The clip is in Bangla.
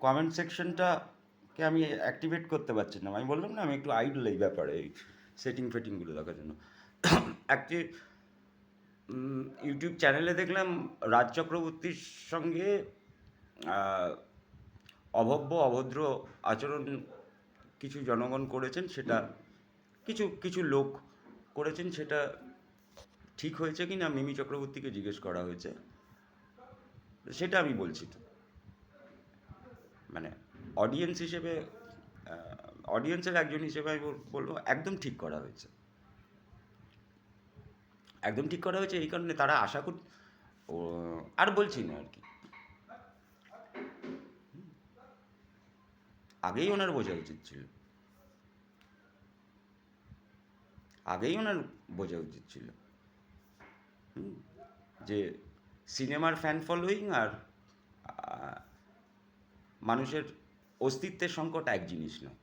কমেন্ট সেকশনটাকে আমি অ্যাক্টিভেট করতে পারছি না। আমি বললাম না আমি একটু আইডল এই ব্যাপারে, এই সেটিং ফেটিংগুলো দেখার জন্য। একটি ইউটিউব চ্যানেলে দেখলাম রাজ চক্রবর্তীর সঙ্গে আহ, অভব্য অভদ্র আচরণ কিছু জনগণ করেছেন, সেটা কিছু কিছু লোক করেছেন, সেটা ঠিক হয়েছে কি না মিমি চক্রবর্তীকে জিজ্ঞেস করা হয়েছে, সেটা আমি বলছি তো। মানে অডিয়েন্স হিসেবে, অডিয়েন্সের একজন হিসেবে আমি বলবো একদম ঠিক করা হয়েছে। একদম ঠিক করা হয়েছে এই কারণে তারা আশা কর ও, আর বলছি না আর কি। আগেই ওনার বোঝা উচিত ছিল, আগেই ওনার বোঝা উচিত ছিল যে সিনেমার ফ্যান ফলোয়িং আর মানুষের অস্তিত্বের সংকট এক জিনিস নয়।